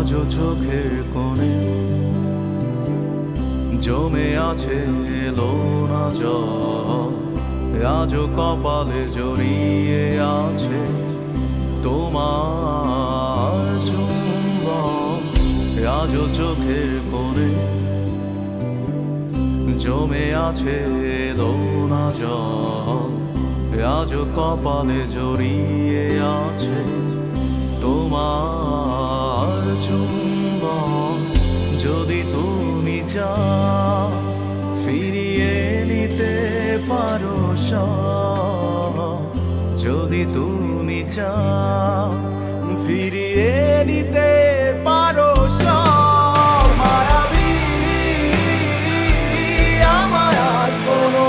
আজও চোখের কোণে জমে আছে এলো না জল, আজও কপালে জড়িয়ে আছে তোমার চুম্বন। আজও চোখের কোণে জমে আছে এলো না জল, আজও কপালে জড়িয়ে আছে তোমার চুম্বন। যদি তুমি চাও ফিরিয়ে নিতে পারো সব, যদি তুমি চাও ফিরিয়ে নিতে পারো সব। মায়াবী আমার আর কোনো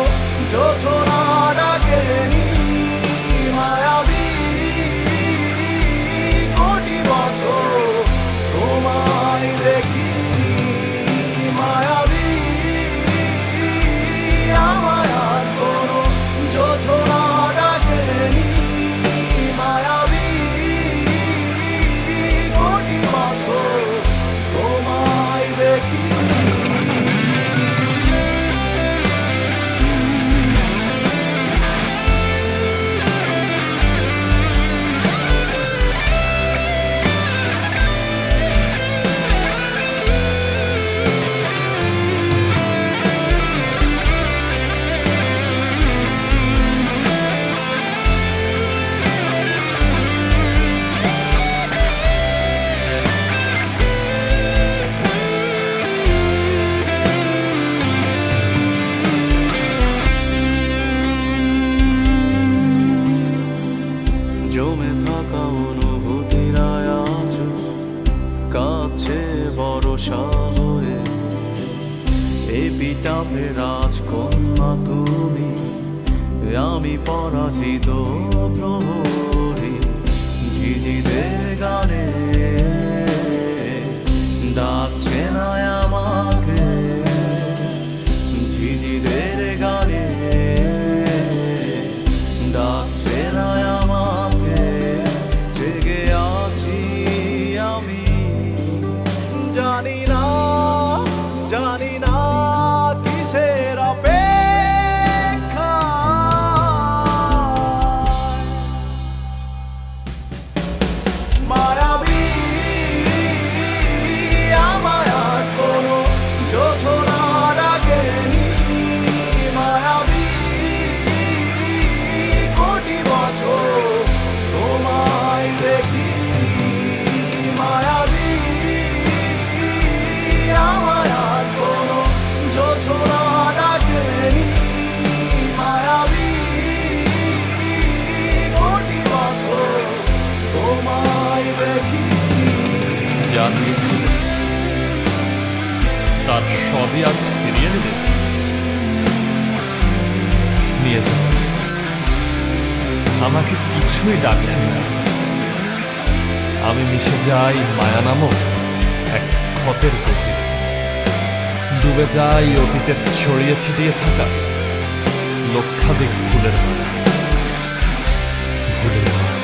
যোছনা ডাকেনি, মায়াবী কোটি বছর তোমায় দেখিনি। মায়াবী আমার আর কোনো যোছনা ডাকেনি, মায়াবী কোটি বছর তোমায় দেখিনি। জমে থাকা অনুভূতিরা আজ কাছে ভরসা হয়ে, এপিটাফে রাজকন্যা তুমি, আমি পরাজিত প্রহরী। ঝিঝিদের গানে ডাকছে না আমাকে, ঝিঝিদের গানে ডাকছে না আমাকে। জেগে আছি আমি, জানি না জানি না কিসের অপেক্ষা। মায়াবী আমার আর কোনো যোছনা ডাকেনি, মায়াবী কোটি বছর তোমায় দেখিনি। মায়াবী আমার আর কোনো যোছনা ডাকেনি, মায়াবী কোটি বছর তোমায় দেখিনি। যা দিয়েছিল তার সবই আজ ফিরিয়ে দিলে। নিয়ে যাও, আমাকে কিছুই ডাকছে না। আমি মিশে যাই মায়া নামক এক ক্ষতের গভীরে, ডুবে যাই অতীতের ছড়িয়ে ছিটিয়ে থাকা লক্ষাধিক ভুলের মায়া, ভুলের মায়া।